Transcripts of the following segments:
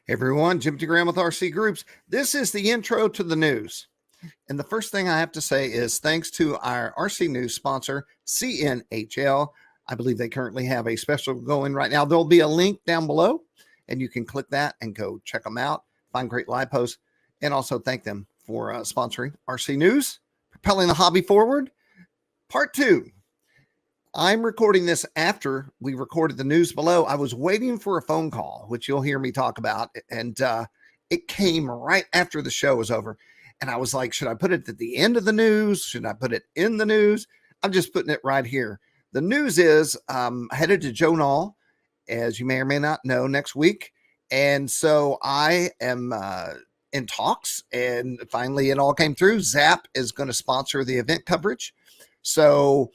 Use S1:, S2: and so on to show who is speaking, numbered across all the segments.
S1: Hey everyone, Jim Graham with RC Groups. This is the intro to the news. And the first thing I have to say is thanks to our RC News sponsor, CNHL. I believe they currently have a special going right now. There'll be a link down below, and you can click that and go check them out, find great live posts, and also thank them for sponsoring RC News, propelling the hobby forward. Part 2. I'm recording this after we recorded the news below. I was waiting for a phone call, which you'll hear me talk about, and it came right after the show was over. And I was like, should I put it at the end of the news? Should I put it in the news? I'm just putting it right here. The news is headed to Joe Nall, as you may or may not know, next week. And so I am in talks, and finally it all came through. Zap is going to sponsor the event coverage. So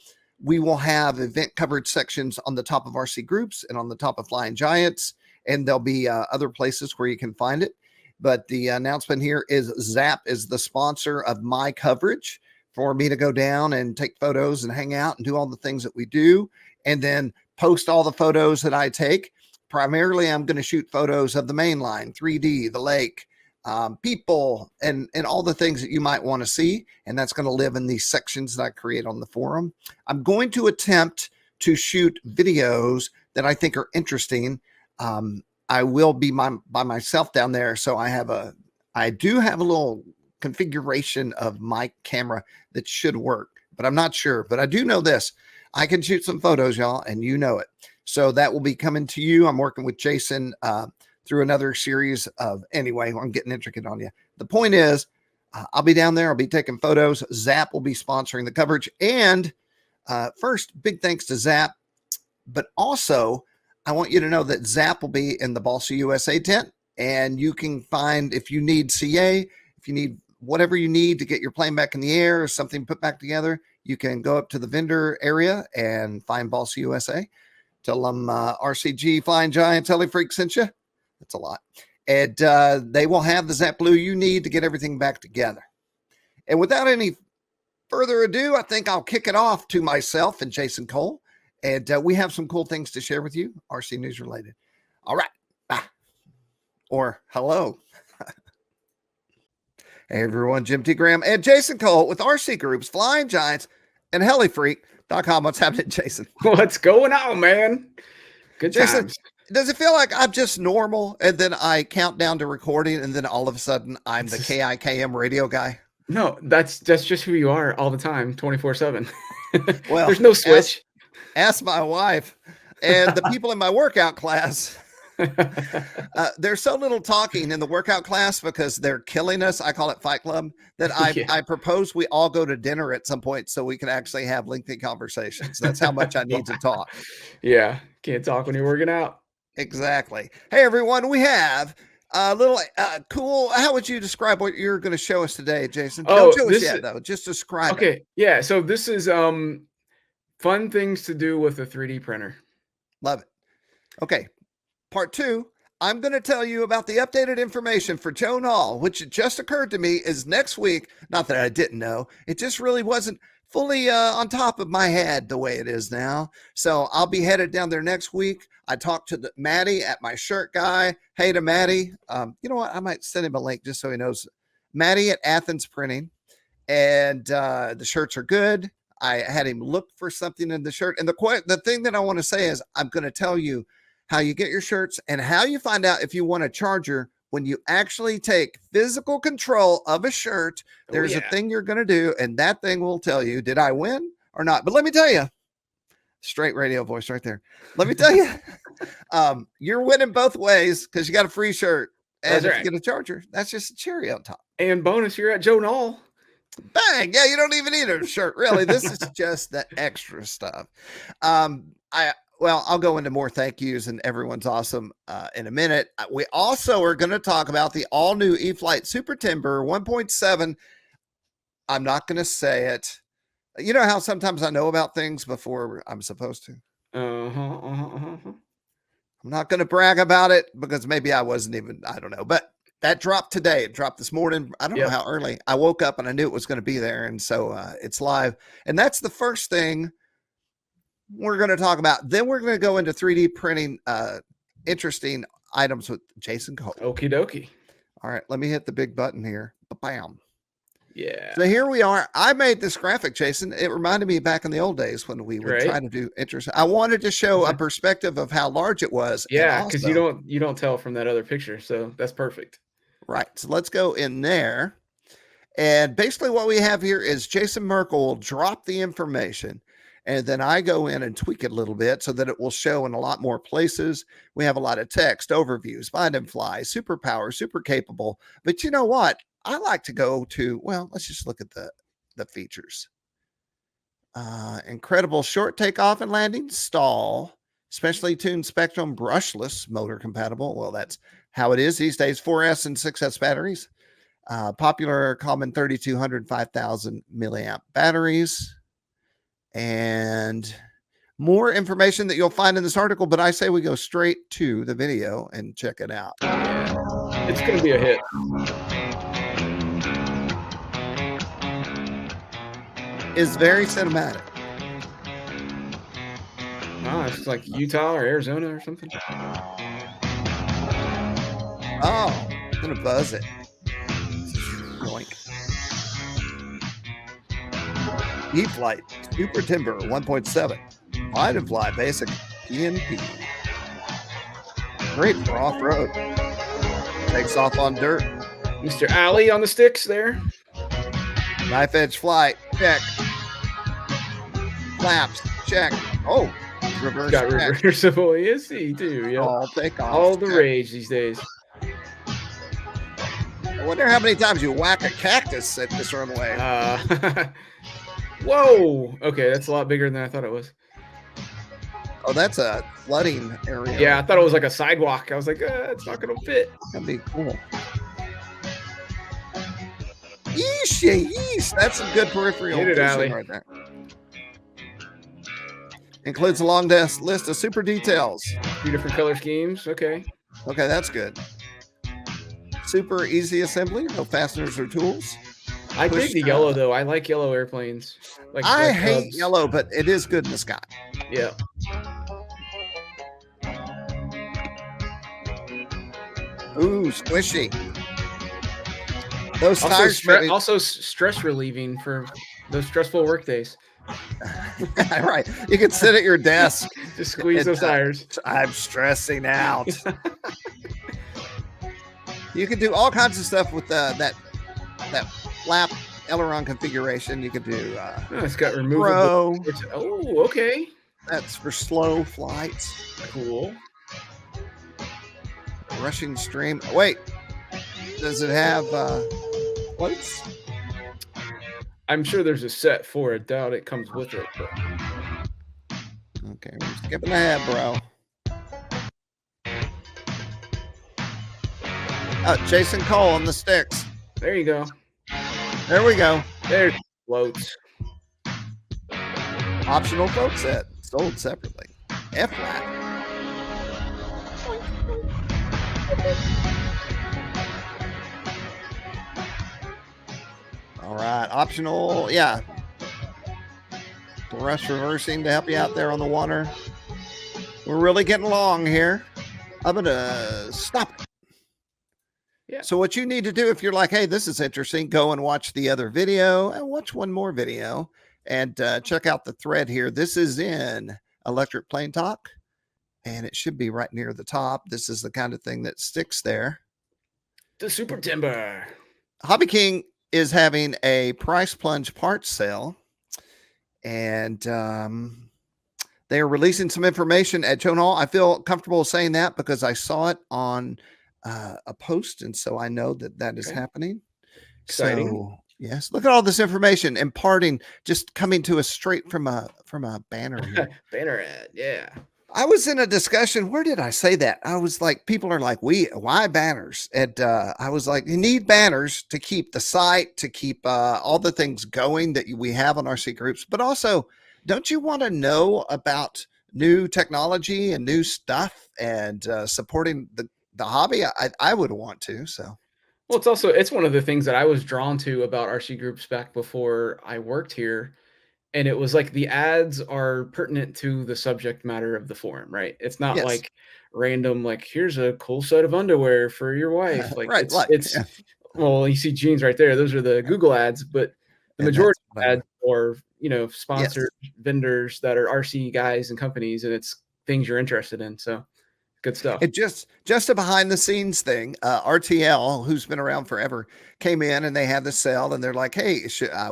S1: we will have event coverage sections on the top of RC Groups and on the top of Flying Giants, and there'll be other places where you can find it. But the announcement here is Zap is the sponsor of my coverage for me to go down and take photos and hang out and do all the things that we do, and then post all the photos that I take. Primarily, I'm going to shoot photos of the main line, 3D, the lake, people, and all the things that you might want to see. And that's going to live in these sections that I create on the forum. I'm going to attempt to shoot videos that I think are interesting. I will be by myself down there. So I do have a little configuration of my camera that should work, but I'm not sure. But I do know this. I can shoot some photos, y'all, and you know it. So that will be coming to you. I'm working with Jason through another series of, anyway, I'm getting intricate on you. The point is, I'll be down there. I'll be taking photos. Zap will be sponsoring the coverage. And first, big thanks to Zap. But also, I want you to know that Zap will be in the Balsa USA tent. And you can find, if you need CA, if you need whatever you need to get your plane back in the air or something put back together, you can go up to the vendor area and find Balsa USA. Tell them RCG Flying Giants Heli Freak sent you. That's a lot. And they will have the Zap Blue you need to get everything back together. And without any further ado, I think I'll kick it off to myself and Jason Cole. And we have some cool things to share with you, RC News related. All right. Bye. Or hello. Hey, everyone. Jim T. Graham and Jason Cole with RC Groups, Flying Giants, and HeliFreak.com. What's happening, Jason?
S2: What's going on, man? Good
S1: Jason,
S2: times.
S1: does it feel like I'm just normal and then I count down to recording and then all of a sudden I'm the KIKM radio guy?
S2: No, that's just who you are all the time, 24/7.
S1: Well,
S2: there's no switch.
S1: Ask my wife and the people in my workout class. There's so little talking in the workout class because they're killing us. I call it Fight Club. That I propose we all go to dinner at some point so we can actually have lengthy conversations. That's how much I need to talk.
S2: Yeah, can't talk when you're working out.
S1: Exactly. Hey everyone, we have a little cool. How would you describe what you're going to show us today, Jason? Don't show us yet though. Just describe it.
S2: Okay, yeah. So this is fun things to do with a 3D printer.
S1: Love it. Okay. Part 2, I'm going to tell you about the updated information for Joe Nall, which just occurred to me is next week. Not that I didn't know. It just really wasn't fully on top of my head the way it is now. So I'll be headed down there next week. I talked to Maddie at my shirt guy. Hey to Maddie. You know what? I might send him a link just so he knows. Maddie at Athens Printing. And the shirts are good. I had him look for something in the shirt. And the thing that I want to say is I'm going to tell you how you get your shirts and how you find out if you want a charger when you actually take physical control of a shirt. There's a thing you're going to do, and that thing will tell you, did I win or not? But let me tell you, straight radio voice right there. Let me tell you, you're winning both ways because you got a free shirt. And if you get a charger, that's just a cherry on top.
S2: And bonus, you're at Joe Nall.
S1: Bang. Yeah, you don't even need a shirt. Really, this is just the extra stuff. Well, I'll go into more thank yous and everyone's awesome in a minute. We also are going to talk about the all-new E-flite Super Timber 1.7. I'm not going to say it. You know how sometimes I know about things before I'm supposed to? I'm not going to brag about it because maybe I wasn't even, I don't know. But that dropped today. It dropped this morning. I don't know how early. I woke up and I knew it was going to be there. And so it's live. And that's the first thing we're going to talk about. Then we're going to go into 3D printing interesting items with Jason Cole.
S2: Okie dokie.
S1: All right, let me hit the big button here. Bam.
S2: Yeah.
S1: So here we are. I made this graphic, Jason. It reminded me back in the old days when we would try to do interesting. I wanted to show a perspective of how large it was.
S2: Yeah, because you don't tell from that other picture, so that's perfect.
S1: Right. So let's go in there. And basically what we have here is Jason Merkel will drop the information, and then I go in and tweak it a little bit so that it will show in a lot more places. We have a lot of text, overviews, find and fly, superpower, super capable. But you know what? I like to go to, well, let's just look at the features. Incredible short takeoff and landing, stall, specially tuned Spectrum brushless motor compatible. Well, that's how it is these days. 4S and 6S batteries. Popular common 3200, 5000 milliamp batteries. And more information that you'll find in this article, but I say we go straight to the video and check it out.
S2: Yeah, it's going to be a hit.
S1: Is very cinematic.
S2: Oh, it's like Utah or Arizona or something.
S1: Oh, I'm gonna buzz it. Yoink. E-flite Super Timber 1.7. Find and fly basic PNP. Great for off-road. Takes off on dirt.
S2: Mr. Alley on the sticks there.
S1: Knife edge flight. Check. Flaps. Check. Oh, reverse.
S2: Got reversible ESC too. Yeah.
S1: All take off.
S2: All the rage these days.
S1: I wonder how many times you whack a cactus at this runway.
S2: Whoa. Okay, that's a lot bigger than I thought it was.
S1: Oh, that's a flooding area.
S2: Yeah, I thought it was like a sidewalk. I was like, it's not gonna fit.
S1: That'd be cool. Yeesh. That's some good peripheral vision right there. Includes a long list of super details.
S2: 3 different color schemes. Okay.
S1: Okay, that's good. Super easy assembly. No fasteners or tools.
S2: I dig the yellow though. I like yellow airplanes. Like
S1: I hate yellow, but it is good in the sky.
S2: Yeah.
S1: Ooh, squishy. Those
S2: also stress relieving for those stressful work days.
S1: Right. You can sit at your desk.
S2: Just squeeze those tires.
S1: I'm stressing out. You can do all kinds of stuff with that flap aileron configuration. You could do
S2: it's got removable. Oh, okay.
S1: That's for slow flights.
S2: Cool.
S1: Rushing stream. Wait. Does it have what's?
S2: I'm sure there's a set for it. Doubt it comes with it. But...
S1: Okay, we're skipping ahead, bro. Jason Cole on the sticks.
S2: There you go.
S1: There we go.
S2: There's floats.
S1: Optional float set. Sold separately. F-flat. All right. Optional. Yeah. Thrust reversing to help you out there on the water. We're really getting long here. I'm going to stop it.
S2: Yeah.
S1: So what you need to do if you're like, hey, this is interesting, go and watch the other video and watch one more video and check out the thread here. This is in Electric Plane Talk, and it should be right near the top. This is the kind of thing that sticks there.
S2: The Super Timber.
S1: Hobby King is having a price plunge parts sale, and they are releasing some information at Joe Nall. I feel comfortable saying that because I saw it on a post, and so I know that is happening.
S2: Exciting.
S1: So, yes, look at all this information imparting, just coming to us straight from a banner here.
S2: Banner ad, yeah.
S1: I was in a discussion. Where did I say that? I was like, people are like, why banners? And I was like, you need banners to keep the site, to keep all the things going that we have on RC Groups, but also, don't you want to know about new technology and new stuff and supporting the hobby? I would want to. So,
S2: well, it's one of the things that I was drawn to about RC Groups back before I worked here, and it was like the ads are pertinent to the subject matter of the forum, right? It's not like random, like, here's a cool set of underwear for your wife. Like
S1: Right. Like,
S2: it's
S1: yeah.
S2: well, you see jeans right there. Those are the Google ads, but the
S1: And
S2: majority
S1: that's what
S2: of
S1: I,
S2: ads are,
S1: yes.
S2: sponsored vendors that are RC guys and companies, and it's things you're interested in. So good stuff.
S1: It just a behind the scenes thing. RTL, who's been around forever, came in and they had the sale, and they're like, "Hey,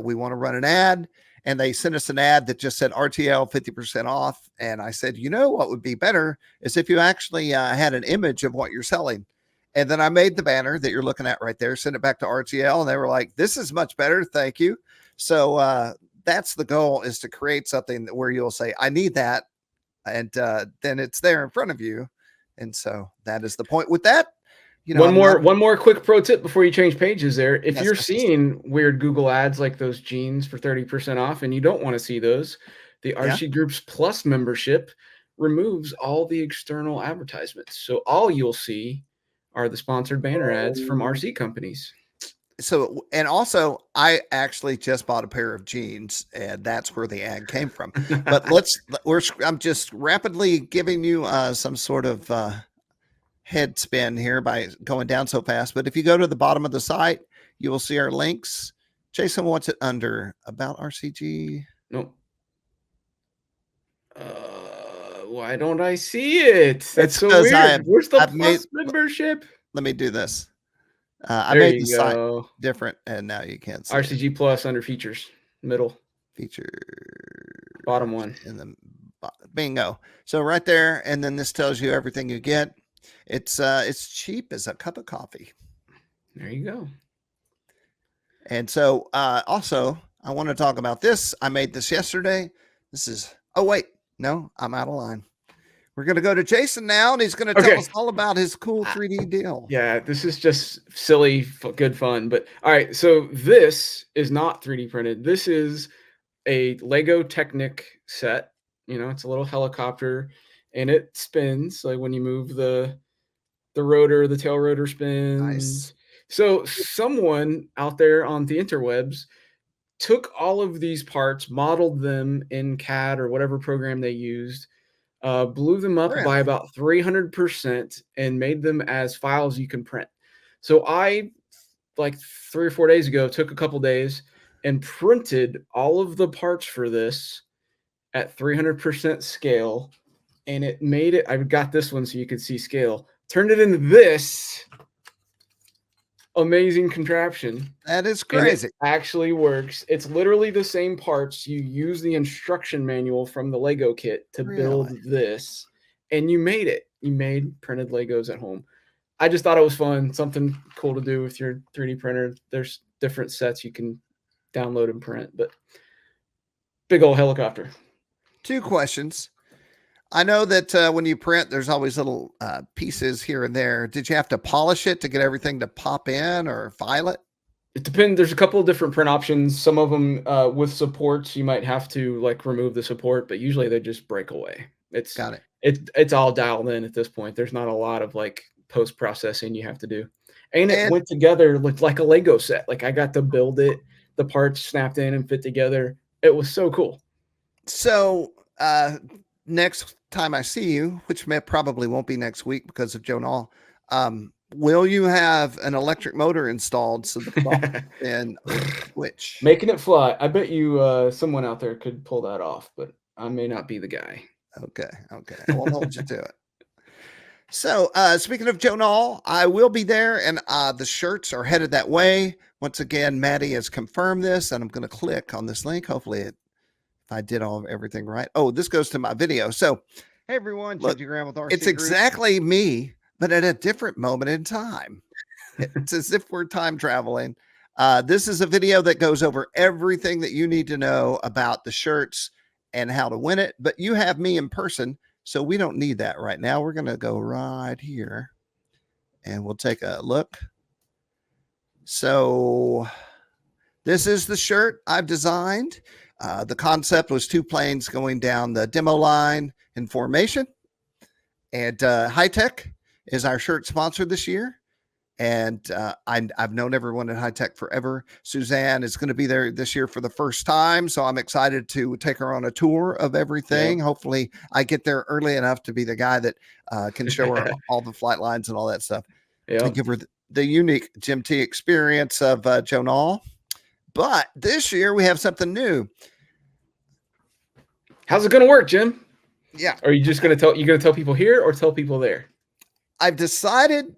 S1: we want to run an ad." And they sent us an ad that just said RTL 50% off. And I said, you know what would be better is if you actually had an image of what you're selling. And then I made the banner that you're looking at right there, sent it back to RTL, and they were like, "This is much better, thank you." So that's the goal, is to create something where you'll say, "I need that," and then it's there in front of you. And so that is the point with that.
S2: One more quick pro tip before you change pages there. If
S1: Yes,
S2: you're
S1: yes, yes.
S2: seeing weird Google ads like those jeans for 30% off and you don't want to see those, the
S1: Yeah.
S2: RC Groups Plus membership removes all the external advertisements. So all you'll see are the sponsored banner ads from RC companies.
S1: So, and also, I actually just bought a pair of jeans, and that's where the ad came from. But I'm just rapidly giving you some sort of head spin here by going down so fast. But if you go to the bottom of the site, you will see our links. Jason, what's it under? About RCG?
S2: Nope. Why don't I see it? That's so weird. Where's the Plus membership?
S1: Let me do this. I
S2: There
S1: made
S2: you
S1: the site
S2: go.
S1: different, and now you can't see
S2: RCG
S1: it.
S2: Plus under features, middle.
S1: Feature.
S2: Bottom one.
S1: In the bingo. So right there, and then this tells you everything you get. It's cheap as a cup of coffee.
S2: There you go.
S1: And so also, I want to talk about this. I made this yesterday. This is, oh wait, no, I'm out of line. We're going to go to Jason now, and he's going to tell us all about his cool 3D deal.
S2: Yeah, this is just silly, good fun. But all right, so this is not 3D printed. This is a Lego Technic set. It's a little helicopter, and it spins. Like when you move the rotor, the tail rotor spins.
S1: Nice.
S2: So someone out there on the interwebs took all of these parts, modeled them in CAD or whatever program they used, blew them up by about 300% and made them as files you can print. So I, like 3 or 4 days ago, took a couple days and printed all of the parts for this at 300% scale, and it made it. I got this one so you could see scale. Turned it into this amazing contraption.
S1: That is crazy.
S2: It actually works. It's literally the same parts. You use the instruction manual from the Lego kit to build this, and you made it. You made printed Legos at home. I just thought it was fun, something cool to do with your 3D printer. There's different sets you can download and print, but big old helicopter.
S1: 2 questions. I know that when you print, there's always little pieces here and there. Did you have to polish it to get everything to pop in, or file it?
S2: It depends. There's a couple of different print options. Some of them with supports, you might have to like remove the support, but usually they just break away.
S1: Got it.
S2: It's all dialed in at this point. There's not a lot of like post processing you have to do, and it went together like a Lego set. Like I got to build it. The parts snapped in and fit together. It was so cool.
S1: So next time I see you, which probably won't be next week because of Joe Nall, will you have an electric motor installed so the and which
S2: making it fly? I bet you someone out there could pull that off, but I may not be the guy.
S1: Okay, I won't hold you to it. So speaking of Joe Nall, I will be there, and the shirts are headed that way. Once again, Maddie has confirmed this, and I'm going to click on this link. Hopefully I did everything right. Oh, this goes to my video. So,
S3: hey everyone,
S1: look, it's exactly me, but at a different moment in time. It's as if we're time traveling. This is a video that goes over everything that you need to know about the shirts and how to win it. But you have me in person, so we don't need that right now. We're going to go right here, and we'll take a look. So this is the shirt I've designed. The concept was 2 planes going down the demo line in formation. And Hitec is our shirt sponsor this year. And I've known everyone at Hitec forever. Suzanne is going to be there this year for the first time, so I'm excited to take her on a tour of everything.
S2: Yep.
S1: Hopefully, I get there early enough to be the guy that can show her all the flight lines and all that stuff. And give her the unique Jim T experience of Joe Nall. But this year we have something new.
S2: How's it going to work, Jim?
S1: Yeah.
S2: Are you just going to tell people here or tell people there?
S1: I've decided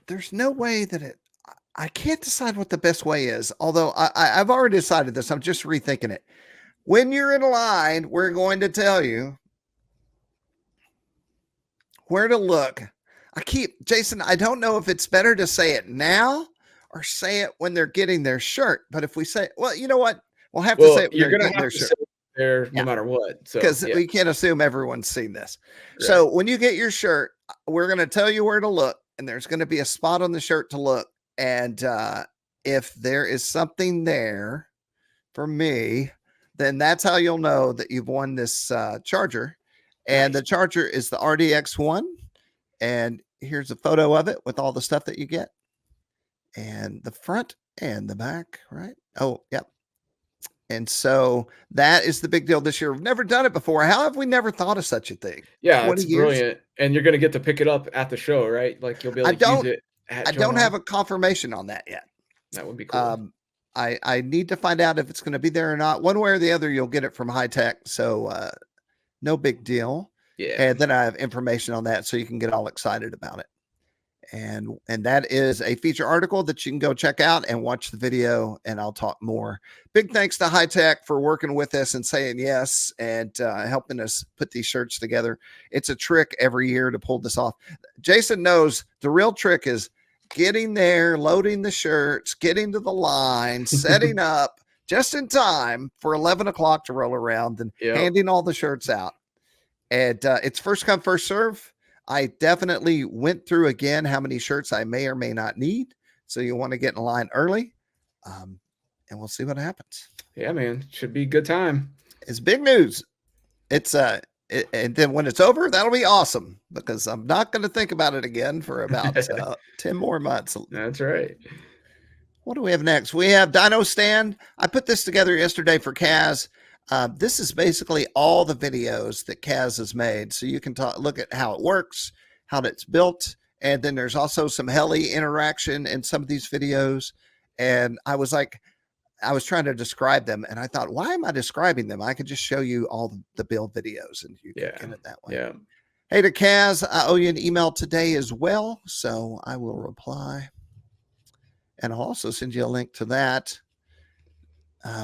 S1: there's no way that I can't decide what the best way is. Although I've already decided this. I'm just rethinking it. When you're in line, we're going to tell you where to look. Jason, I don't know if it's better to say it now or say it when they're getting their shirt. But if we say, well, you know what? We'll have to say it when
S2: you're
S1: they're
S2: going
S1: getting
S2: to
S1: their
S2: have to
S1: shirt.
S2: say it there no matter what.
S1: Because we can't assume everyone's seen this.
S2: Right.
S1: So when you get your shirt, we're going to tell you where to look. And there's going to be a spot on the shirt to look. And if there is something there for me, then that's how you'll know that you've won this charger. And the charger is the RDX1. And here's a photo of it with all the stuff that you get. And the front and the back, right? Oh, yep. And so that is the big deal this year. We've never done it before. How have we never thought of such a thing?
S2: Yeah, it's brilliant. And you're going to get to pick it up at the show, right? Like you'll be able to use it.
S1: I don't have a confirmation on that yet.
S2: That would be cool.
S1: I need to find out if it's going to be there or not. One way or the other, you'll get it from Hitec. So no big deal.
S2: Yeah.
S1: And then I have information on that so you can get all excited about it. And that is a feature article that you can go check out and watch the video, and I'll talk more. Big thanks to Hitec for working with us and saying yes and helping us put these shirts together. It's a trick every year to pull this off. Jason knows the real trick is getting there, loading the shirts, getting to the line, setting up just in time for 11 o'clock to roll around and handing all the shirts out. And it's first come, first serve. I definitely went through again how many shirts I may or may not need. So you want to get in line early, and we'll see what happens.
S2: Yeah, man. Should be a good time.
S1: It's big news. It's and then when it's over, that'll be awesome because I'm not going to think about it again for about 10 more months.
S2: That's right.
S1: What do we have next? We have DynoStand. I put this together yesterday for Kaz. This is basically all the videos that Kaz has made. So you can look at how it works, how it's built. And then there's also some Heli interaction in some of these videos. And I was trying to describe them. And I thought, why am I describing them? I could just show you all the build videos and you can get it that way.
S2: Yeah.
S1: Hey, to Kaz, I owe you an email today as well. So I will reply. And I'll also send you a link to that.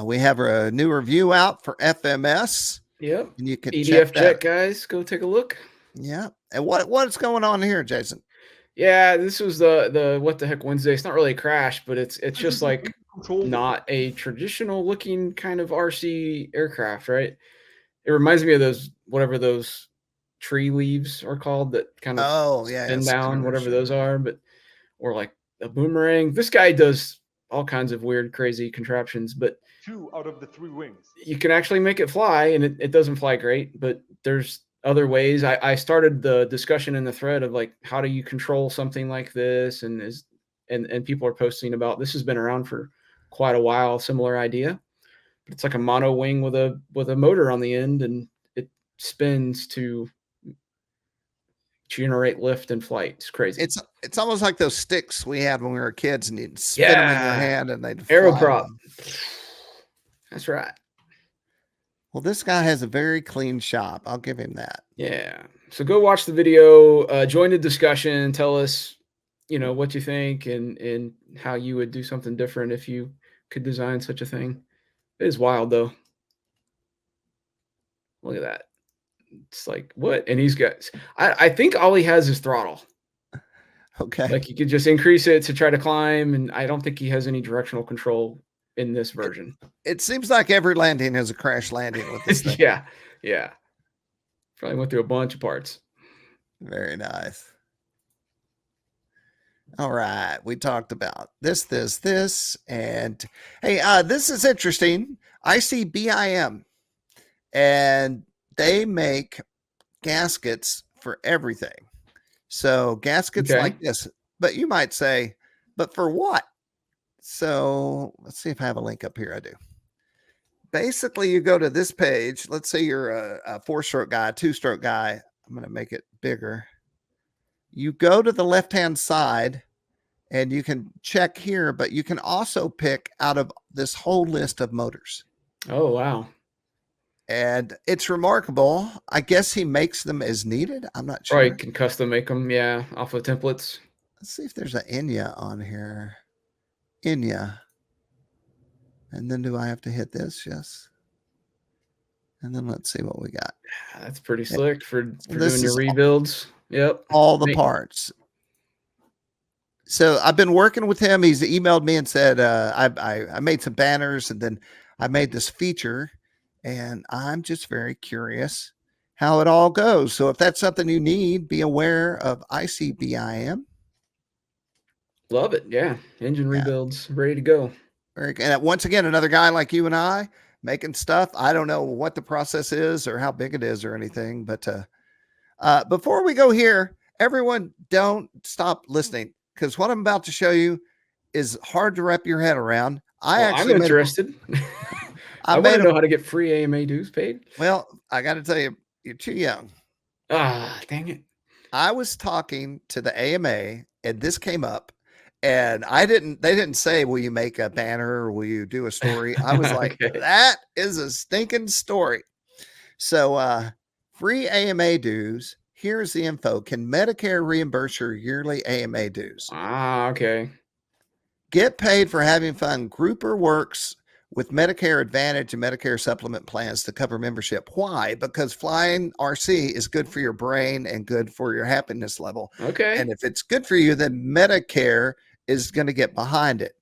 S1: We have a new review out for FMS.
S2: Yep.
S1: And you can
S2: EDF Jet, guys. Go take a look.
S1: Yeah. And what's going on here, Jason?
S2: Yeah, this was the What the Heck Wednesday. It's not really a crash, but it's just like not a traditional looking kind of RC aircraft, right? It reminds me of whatever those tree leaves are called that kind of spin down, whatever those are, or like a boomerang. This guy does all kinds of weird, crazy contraptions, but
S3: 2 out of the 3 wings.
S2: You can actually make it fly, and it doesn't fly great, but there's other ways. I started the discussion in the thread of like, how do you control something like this? And people are posting about, this has been around for quite a while, similar idea. But it's like a mono wing with a motor on the end, and it spins to generate lift and flight. It's crazy.
S1: It's almost like those sticks we had when we were kids, and you'd spin them in your hand and they'd
S2: aeroprop. That's right.
S1: Well, this guy has a very clean shop. I'll give him that.
S2: Yeah. So go watch the video, join the discussion, tell us, what you think and how you would do something different if you could design such a thing. It is wild though. Look at that. It's like, what? And he's got, I think all he has is throttle.
S1: Okay.
S2: Like you could just increase it to try to climb. And I don't think he has any directional control in this version.
S1: It seems like every landing has a crash landing with this thing.
S2: Yeah. Probably went through a bunch of parts.
S1: Very nice. All right. We talked about this, and hey, this is interesting. ICBIM, and they make gaskets for everything. So gaskets like this, But you might say, but for what? So let's see if I have a link up here. I do. Basically, you go to this page. Let's say you're a 4-stroke guy, 2-stroke guy. I'm going to make it bigger. You go to the left-hand side and you can check here, but you can also pick out of this whole list of motors.
S2: Oh, wow.
S1: And it's remarkable. I guess he makes them as needed. I'm not sure.
S2: Probably can custom make them, yeah, off of templates.
S1: Let's see if there's an Enya on here. Enya. And then do I have to hit this? Yes. And then let's see what we got.
S2: That's pretty slick for
S1: This
S2: doing your
S1: is
S2: rebuilds. Yep.
S1: all the parts. So I've been working with him. He's emailed me and said, I made some banners and then I made this feature and I'm just very curious how it all goes. So if that's something you need, be aware of ICBIM.
S2: Love it. Yeah. Engine rebuilds ready to go.
S1: And once again, another guy like you and I making stuff. I don't know what the process is or how big it is or anything, but before we go here, everyone don't stop listening because what I'm about to show you is hard to wrap your head around.
S2: I'm interested. I want to know how to get free AMA dues paid.
S1: Well, I got to tell you, you're too young.
S2: Ah, dang it.
S1: I was talking to the AMA and this came up and they didn't say, will you make a banner or will you do a story? I was like, that is a stinking story. So, free AMA dues. Here's the info. Can Medicare reimburse your yearly AMA dues?
S2: Ah, okay.
S1: Get paid for having fun. Grouper works with Medicare Advantage and Medicare supplement plans to cover membership. Why? Because flying RC is good for your brain and good for your happiness level.
S2: Okay.
S1: And if it's good for you, then Medicare is going to get behind it.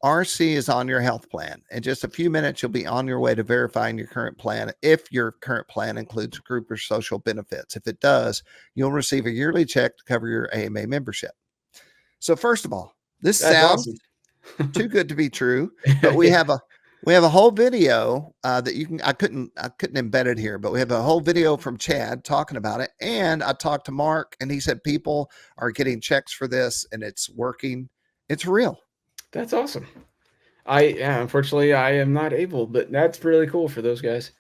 S1: RC is on your health plan. In just a few minutes, you'll be on your way to verifying your current plan. If your current plan includes group or social benefits. If it does, you'll receive a yearly check to cover your AMA membership. So first of all, this sounds too good to be true, but we have a whole video that you can, I couldn't embed it here, but we have a whole video from Chad talking about it. And I talked to Mark and he said, people are getting checks for this and it's working. It's real.
S2: That's awesome. Unfortunately I am not able, but that's really cool for those guys.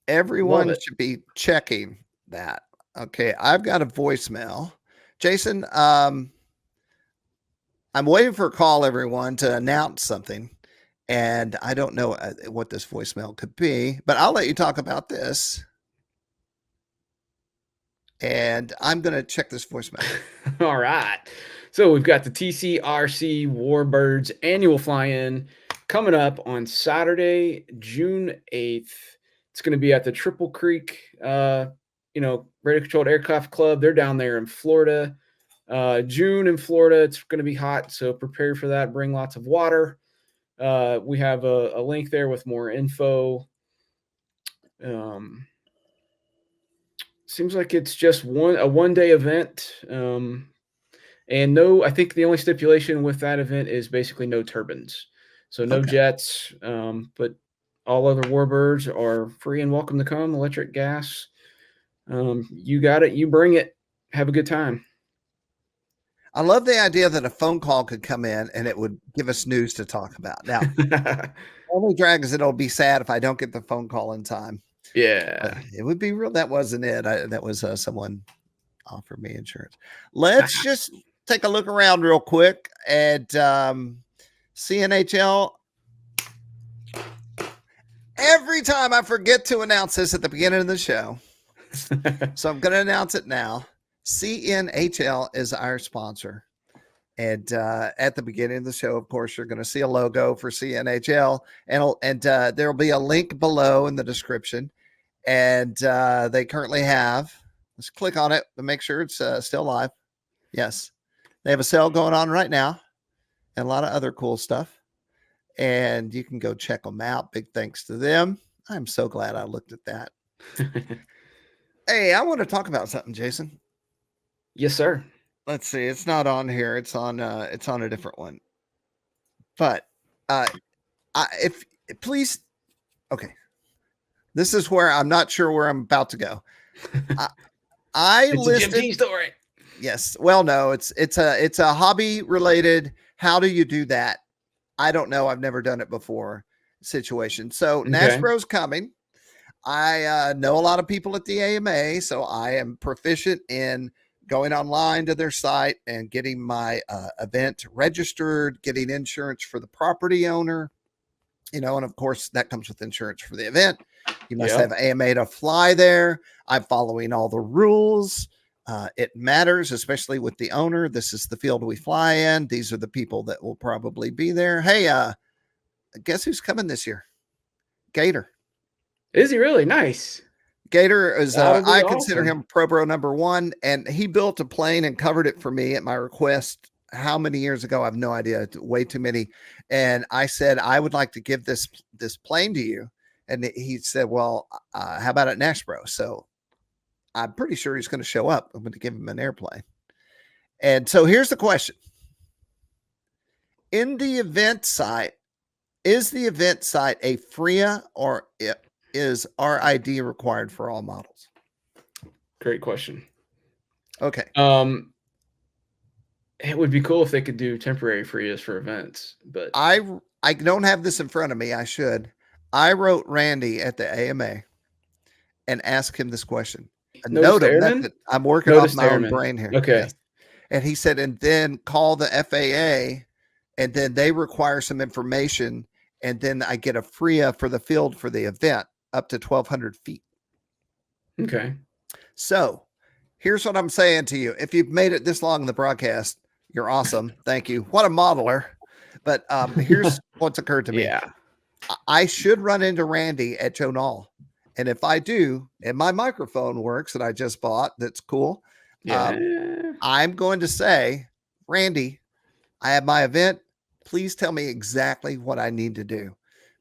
S1: Everyone should be checking that. Okay. I've got a voicemail. Jason, I'm waiting for a call, everyone, to announce something. And I don't know what this voicemail could be, but I'll let you talk about this. And I'm going to check this voicemail.
S2: All right. So we've got the TCRC Warbirds annual fly-in coming up on Saturday, June 8th. It's going to be at the Triple Creek, Radio Controlled Aircraft Club. They're down there in Florida. June in Florida, it's going to be hot, so prepare for that. Bring lots of water. We have a link there with more info. Seems like it's just a one-day event. And I think the only stipulation with that event is basically no turbines. So no jets, but all other Warbirds are free and welcome to come, electric, gas. You got it. You bring it. Have a good time.
S1: I love the idea that a phone call could come in and it would give us news to talk about. Now, only drag is it'll be sad if I don't get the phone call in time.
S2: Yeah.
S1: It would be real. That wasn't it. That was someone offered me insurance. Let's just take a look around real quick at CNHL. Every time I forget to announce this at the beginning of the show. So I'm going to announce it now. CNHL is our sponsor. And at the beginning of the show, of course, you're going to see a logo for CNHL. And there'll be a link below in the description. And they currently have, let's click on it to make sure it's still live. Yes. They have a sale going on right now and a lot of other cool stuff. And you can go check them out. Big thanks to them. I'm so glad I looked at that. Hey, I want to talk about something, Jason.
S2: Yes, sir.
S1: Let's see. It's not on here. It's on a different one. But please, okay. This is where I'm not sure where I'm about to go. I
S2: it's
S1: listed
S2: a Jim P story.
S1: Yes. Well, no, it's a hobby related. How do you do that? I don't know. I've never done it before situation. So
S2: Okay.
S1: NASPRO's coming. I know a lot of people at the AMA, so I am proficient in going online to their site and getting my event registered, getting insurance for the property owner, and of course that comes with insurance for the event. You must have AMA to fly there. I'm following all the rules. It matters, especially with the owner. This is the field we fly in. These are the people that will probably be there. Hey, guess who's coming this year? Gator.
S2: Is he really? Nice.
S1: Gator is,
S2: That'll be
S1: I consider
S2: awesome.
S1: him Pro Bro #1, and he built a plane and covered it for me at my request. How many years ago? I have no idea. Way too many. And I said, I would like to give this plane to you. And he said, well, how about at NASPRO? So I'm pretty sure he's going to show up. I'm going to give him an airplane. And so here's the question. In the event site, is the event site a FRIA or is RID required for all models?
S2: Great question.
S1: Okay.
S2: It would be cool if they could do temporary FRIAs for events, but
S1: I don't have this in front of me. I should. I wrote Randy at the AMA and asked him this question. Note of method. I'm working off my own brain here.
S2: Okay.
S1: Yes. And he said, and then call the FAA, and then they require some information, and then I get a FRIA for the field for the event up to 1,200 feet.
S2: Okay.
S1: So here's what I'm saying to you. If you've made it this long in the broadcast, you're awesome. Thank you. What a modeler. But here's what's occurred to me.
S2: Yeah.
S1: I should run into Randy at Joe Nall. And if I do, and my microphone works that I just bought, that's cool.
S2: Yeah.
S1: I'm going to say, Randy, I have my event. Please tell me exactly what I need to do.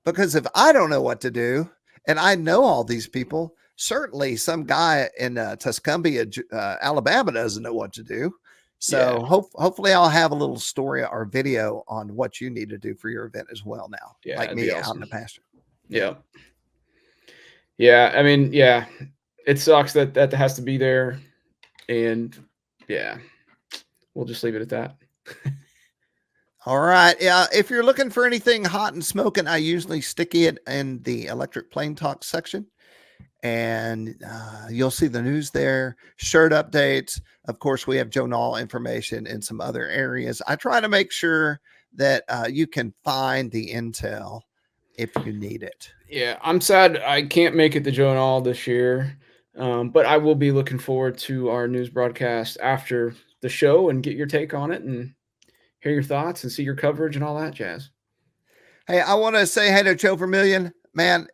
S1: Because if I don't know what to do, and I know all these people, certainly some guy in Tuscumbia, Alabama doesn't know what to do. So hopefully I'll have a little story or video on what you need to do for your event as well now.
S2: Yeah,
S1: like me
S2: awesome.
S1: out in the pasture.
S2: Yeah. Yeah. I mean, yeah, it sucks that has to be there. And yeah, we'll just leave it at that.
S1: All right. Yeah. If you're looking for anything hot and smoking, I usually stick it in the electric plane talk section. And you'll see the news there, shirt updates. Of course, we have Joe Nall information in some other areas. I try to make sure that you can find the intel if you need it.
S2: Yeah, I'm sad I can't make it to Joe Nall this year, but I will be looking forward to our news broadcast after the show and get your take on it and hear your thoughts and see your coverage and all that jazz.
S1: Hey, I want to say hey to Joe Vermillion, man.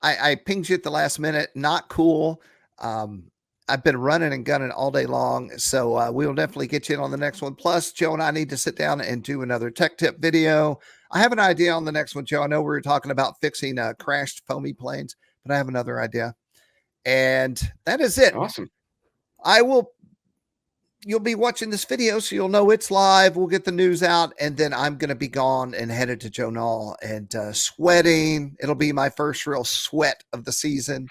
S1: I pinged you at the last minute. Not cool. I've been running and gunning all day long. So we'll definitely get you in on the next one. Plus, Joe and I need to sit down and do another tech tip video. I have an idea on the next one, Joe. I know we were talking about fixing crashed foamy planes, but I have another idea. And that is it.
S2: Awesome.
S1: You'll be watching this video, so you'll know it's live. We'll get the news out, and then I'm going to be gone and headed to Joe Nall and sweating. It'll be my first real sweat of the season.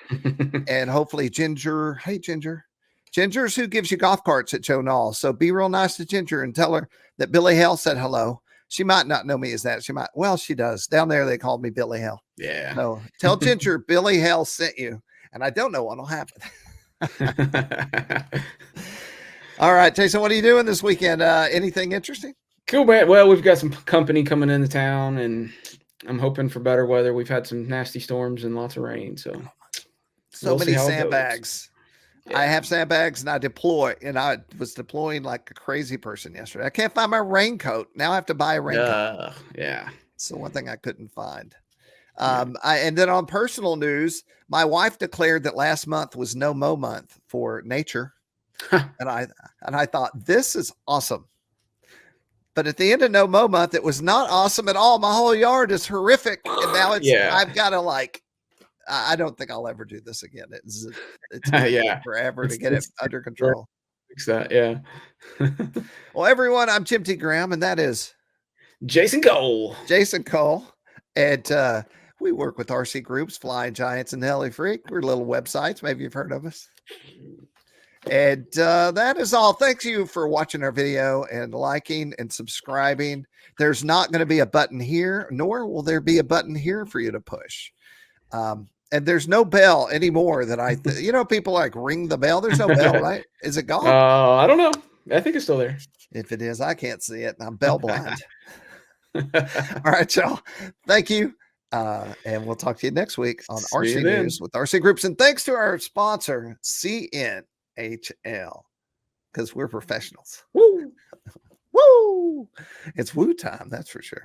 S1: And hopefully Ginger, hey, Ginger. Ginger's who gives you golf carts at Joe Nall. So be real nice to Ginger and tell her that Billy Hale said hello. She might not know me as that. She does. Down there, they called me Billy Hale.
S2: Yeah.
S1: So tell Ginger Billy Hale sent you, and I don't know what'll happen. All right, Jason, what are you doing this weekend? Anything interesting?
S2: Cool, man. Well, we've got some company coming into town, and I'm hoping for better weather. We've had some nasty storms and lots of rain, so
S1: many sandbags. Yeah. I have sandbags, and I deploy, and I was deploying like a crazy person yesterday. I can't find my raincoat. Now I have to buy a raincoat.
S2: Yeah.
S1: It's the one thing I couldn't find. And then on personal news, my wife declared that last month was no mow month for nature. And I thought, this is awesome. But at the end of no mow month, it was not awesome at all. My whole yard is horrific. And now I've got to I don't think I'll ever do this again. It's forever to get it under control.
S2: Fix that. Yeah.
S1: Well, everyone, I'm Jim T. Graham, and that is
S2: Jason Cole.
S1: And we work with RCGroups, Flying Giants, and Heli Freak. We're little websites. Maybe you've heard of us. And that is all. Thanks you for watching our video and liking and subscribing. There's not going to be a button here, nor will there be a button here for you to push. And there's no bell anymore that people like ring the bell. There's no bell, right? Is it gone?
S2: I don't know. I think it's still there.
S1: If it is, I can't see it. I'm bell blind. All right, y'all. Thank you. And we'll talk to you next week on RC News with RC Groups. And thanks to our sponsor, CNHL, because we're professionals.
S2: Woo!
S1: Woo! It's woo time, that's for sure.